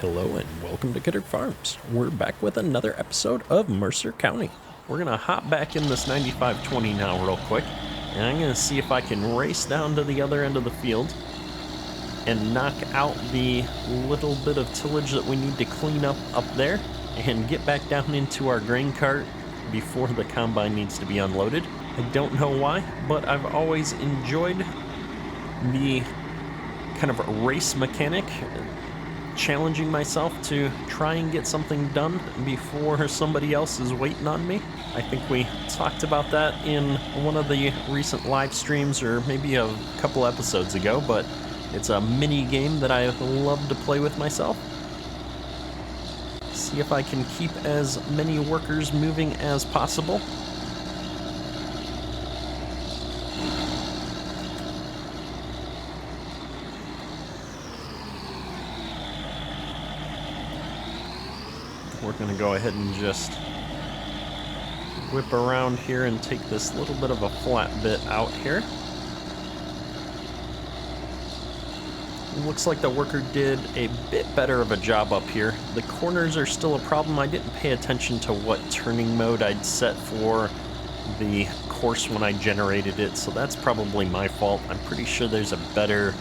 Hello and welcome to Diniz Farms. We're back with another episode of Mercer County. We're gonna hop back in this 9520 now real quick, and I'm gonna see if I can race down to the other end of the field and knock out the little bit of tillage that we need to clean up there and get back down into our grain cart before the combine needs to be unloaded. I don't know why, but I've always enjoyed the kind of race mechanic, challenging myself to try and get something done before somebody else is waiting on me. I think we talked about that in one of the recent live streams, or maybe a couple episodes ago, but it's a mini game that I love to play with myself. See if I can keep as many workers moving as possible. We're going to go ahead and just whip around here and take this little bit of a flat bit out here. Looks like the worker did a bit better of a job up here. The corners are still a problem. I didn't pay attention to what turning mode I'd set for the course when I generated it, so that's probably my fault. I'm pretty sure there's a better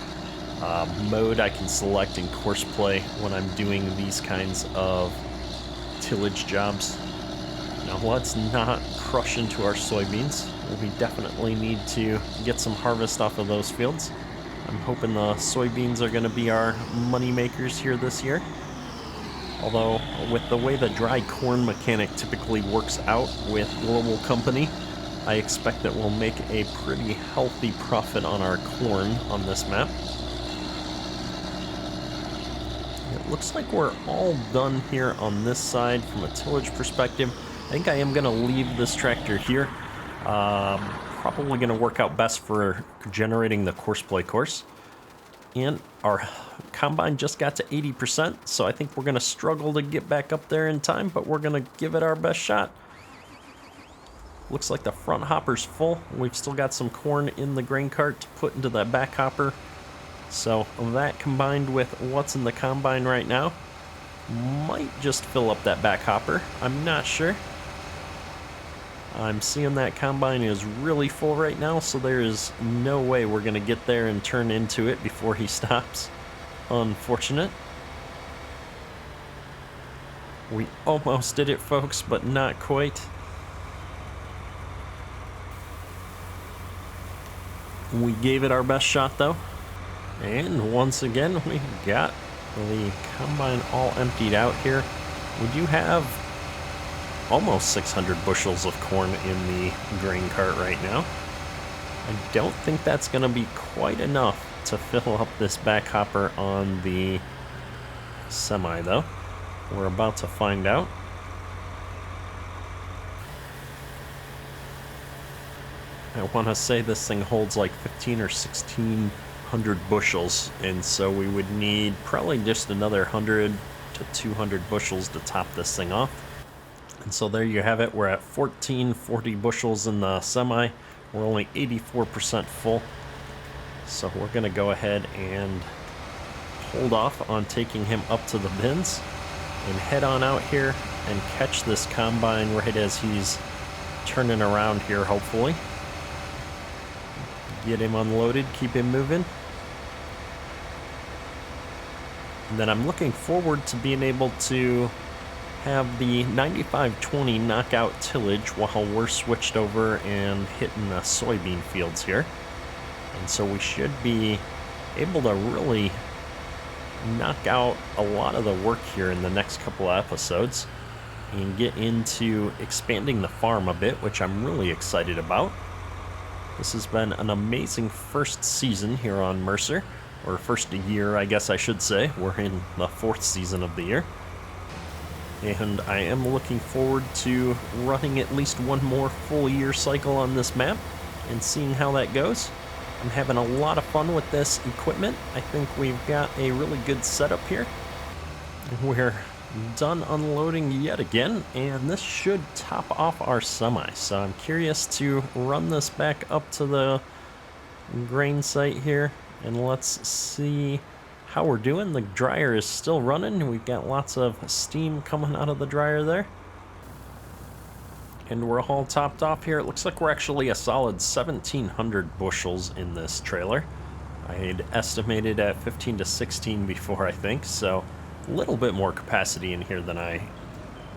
mode I can select in course play when I'm doing these kinds of tillage jobs. Now let's not crush into our soybeans. We definitely need to get some harvest off of those fields. I'm hoping the soybeans are going to be our money makers here this year. Although with the way the dry corn mechanic typically works out with Global Company, I expect that we'll make a pretty healthy profit on our corn on this map. It looks like we're all done here on this side from a tillage perspective. I think I am going to leave this tractor here. Probably going to work out best for generating the course play course. And our combine just got to 80%, so I think we're going to struggle to get back up there in time, but we're going to give it our best shot. Looks like the front hopper's full. We've still got some corn in the grain cart to put into that back hopper. So that combined with what's in the combine right now might just fill up that back hopper. I'm not sure. I'm seeing that combine is really full right now, so there is no way we're going to get there and turn into it before he stops. Unfortunate. We almost did it, folks, but not quite. We gave it our best shot, though. And once again, we got the combine all emptied out here. We do have almost 600 bushels of corn in the grain cart right now. I don't think that's going to be quite enough to fill up this back hopper on the semi, though. We're about to find out. I want to say this thing holds like 15 or 1600 bushels, and so we would need probably just another 100 to 200 bushels to top this thing off. And so there you have it. We're at 1440 bushels in the semi. We're only 84% full. So we're going to go ahead and hold off on taking him up to the bins and head on out here and catch this combine right as he's turning around here, hopefully. Get him unloaded, keep him moving. And then I'm looking forward to being able to have the 9520 knockout tillage while we're switched over and hitting the soybean fields here. And so we should be able to really knock out a lot of the work here in the next couple of episodes and get into expanding the farm a bit, which I'm really excited about. This has been an amazing first season here on Mercer, or first year, I guess I should say. We're in the 4th season of the year. And I am looking forward to running at least one more full year cycle on this map and seeing how that goes. I'm having a lot of fun with this equipment. I think we've got a really good setup here. We're done unloading yet again, and this should top off our semi. So I'm curious to run this back up to the grain site here, and let's see how we're doing. The dryer is still running. We've got lots of steam coming out of the dryer there. And we're all topped off here. It looks like we're actually a solid 1,700 bushels in this trailer. I had estimated at 15 to 16 before, I think, so a little bit more capacity in here than I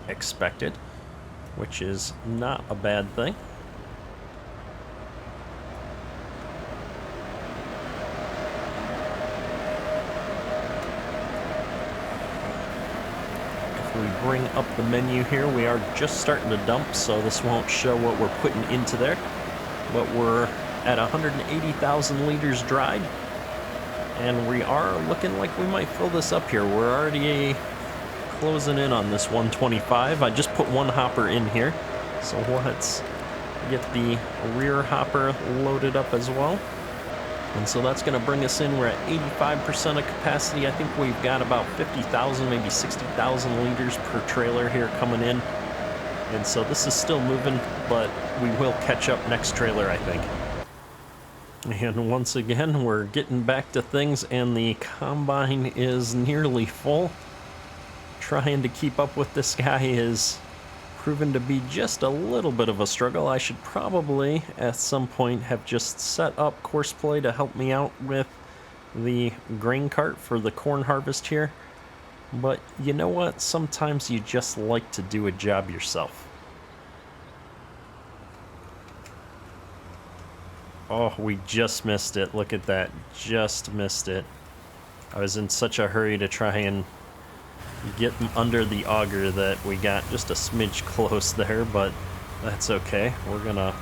expected, which is not a bad thing. We bring up the menu here. We are just starting to dump, so this won't show what we're putting into there. But we're at 180,000 liters dried, and we are looking like we might fill this up here. We're already closing in on this 125. I just put one hopper in here, so let's get the rear hopper loaded up as well. And so that's going to bring us in. We're at 85% of capacity. I think we've got about 50,000, maybe 60,000 liters per trailer here coming in. And so this is still moving, but we will catch up next trailer, I think. And once again, we're getting back to things, and the combine is nearly full. Trying to keep up with this guy is proven to be just a little bit of a struggle. I should probably at some point have just set up Courseplay to help me out with the grain cart for the corn harvest here, but you know what, sometimes you just like to do a job yourself. Oh, we just missed it. Look at that, just missed it. I was in such a hurry to try and get under the auger that we got just a smidge close there, but that's okay. We're gonna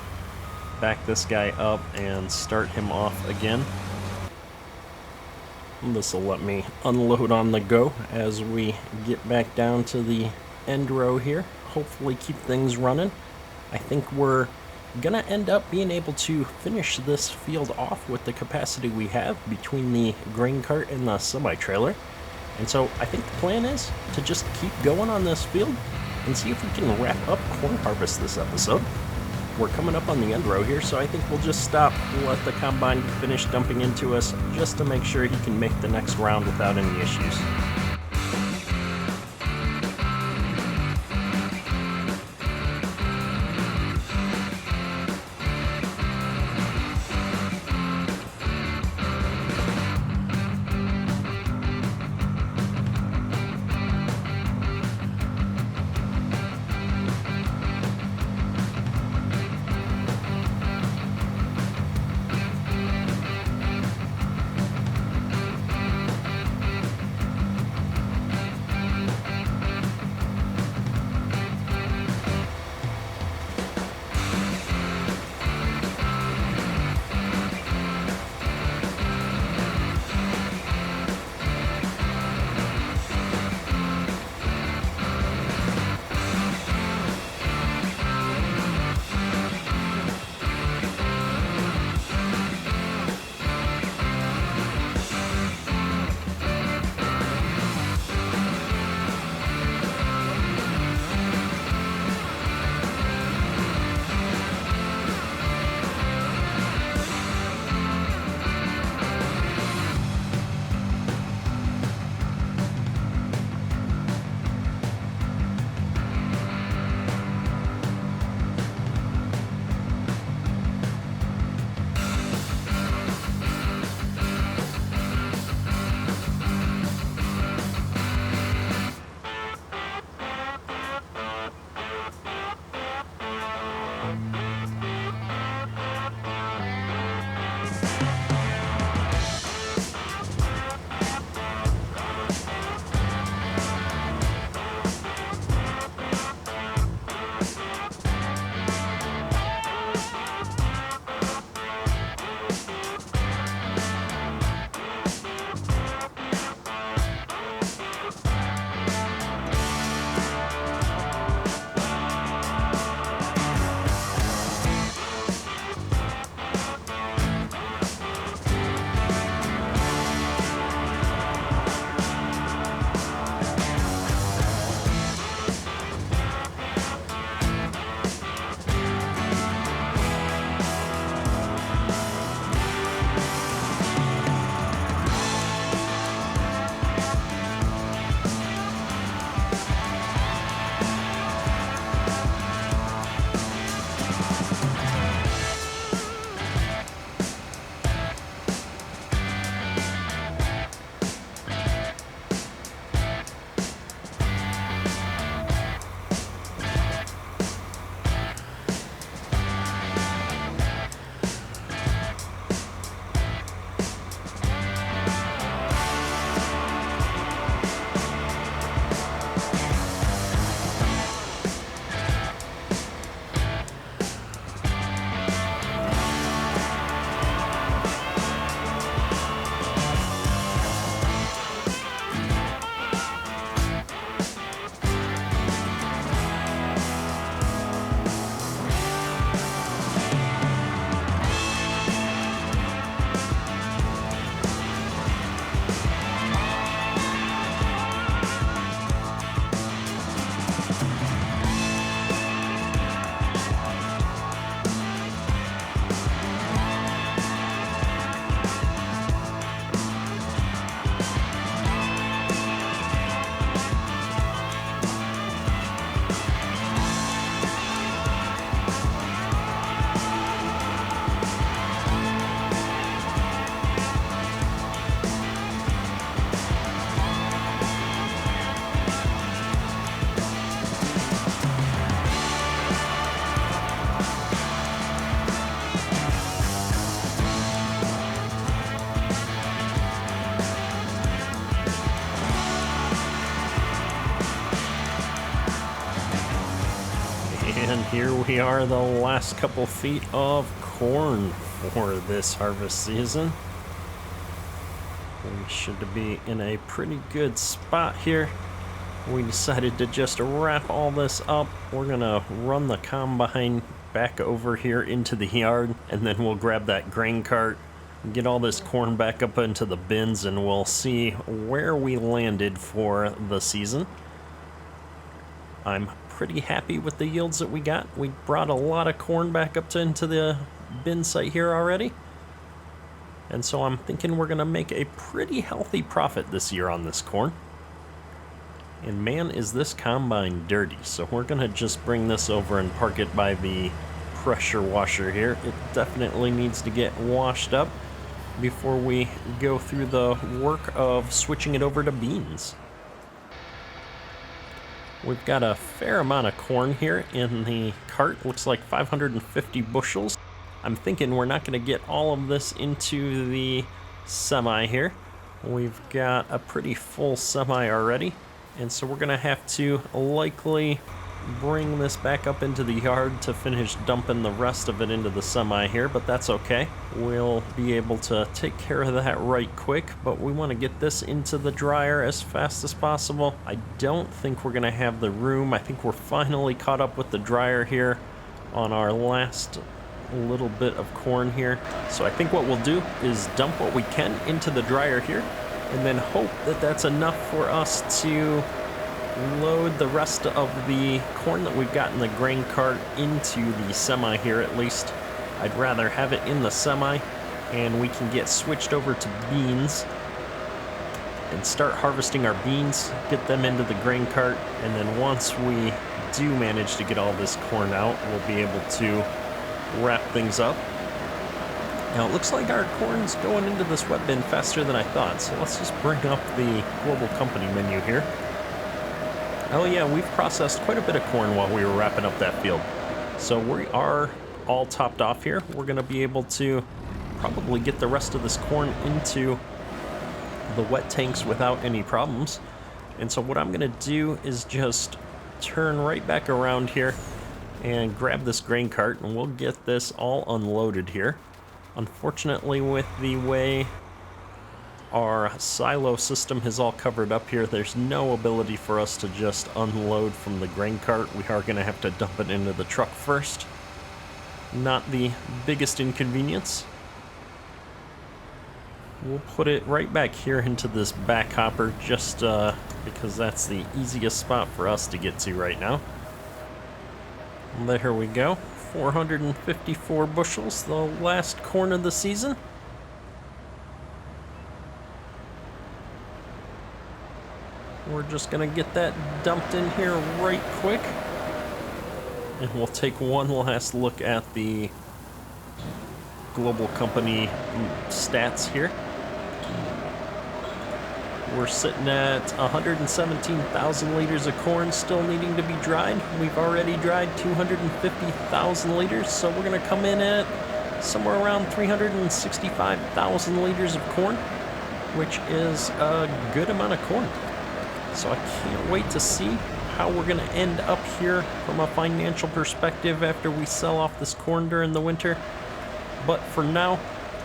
back this guy up and start him off again. This will let me unload on the go as we get back down to the end row here. Hopefully keep things running. I think we're gonna end up being able to finish this field off with the capacity we have between the grain cart and the semi-trailer. And so I think the plan is to just keep going on this field and see if we can wrap up corn harvest this episode. We're coming up on the end row here, so I think we'll just stop and let the combine finish dumping into us just to make sure he can make the next round without any issues. And here we are, the last couple feet of corn for this harvest season. We should be in a pretty good spot here. We decided to just wrap all this up. We're gonna run the combine back over here into the yard, and then we'll grab that grain cart, get all this corn back up into the bins, and we'll see where we landed for the season. I'm pretty happy with the yields that we got. We brought a lot of corn back up into the bin site here already. And so I'm thinking we're gonna make a pretty healthy profit this year on this corn. And man, is this combine dirty. So we're gonna just bring this over and park it by the pressure washer here. It definitely needs to get washed up before we go through the work of switching it over to beans. We've got a fair amount of corn here in the cart. Looks like 550 bushels. I'm thinking we're not going to get all of this into the semi here. We've got a pretty full semi already, and so we're going to have to likely bring this back up into the yard to finish dumping the rest of it into the semi here, but that's okay. We'll be able to take care of that right quick, but we want to get this into the dryer as fast as possible. I don't think we're going to have the room. I think we're finally caught up with the dryer here on our last little bit of corn here. So I think what we'll do is dump what we can into the dryer here, and then hope that that's enough for us to load the rest of the corn that we've got in the grain cart into the semi here at least. I'd rather have it in the semi, and we can get switched over to beans and start harvesting our beans, get them into the grain cart, and then once we do manage to get all this corn out, we'll be able to wrap things up. Now it looks like our corn's going into this wet bin faster than I thought, so let's just bring up the global company menu here. Oh yeah, we've processed quite a bit of corn while we were wrapping up that field. So we are all topped off here. We're gonna be able to probably get the rest of this corn into the wet tanks without any problems. And so what I'm gonna do is just turn right back around here and grab this grain cart, and we'll get this all unloaded here. Unfortunately, with the way our silo system is all covered up here, there's no ability for us to just unload from the grain cart. We are going to have to dump it into the truck first. Not the biggest inconvenience. We'll put it right back here into this back hopper just because that's the easiest spot for us to get to right now. There we go. 454 bushels, the last corn of the season. We're just gonna get that dumped in here right quick, and we'll take one last look at the global company stats here. We're sitting at 117,000 liters of corn still needing to be dried. We've already dried 250,000 liters, so we're gonna come in at somewhere around 365,000 liters of corn, which is a good amount of corn. So I can't wait to see how we're gonna end up here from a financial perspective after we sell off this corn during the winter. But for now,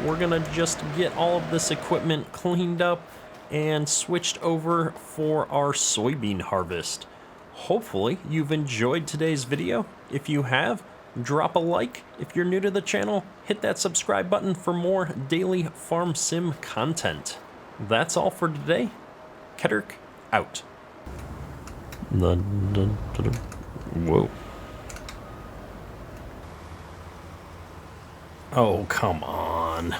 we're gonna just get all of this equipment cleaned up and switched over for our soybean harvest. Hopefully you've enjoyed today's video. If you have, drop a like. If you're new to the channel, hit that subscribe button for more daily farm sim content. That's all for today. Kedrick out. Whoa. Oh, come on.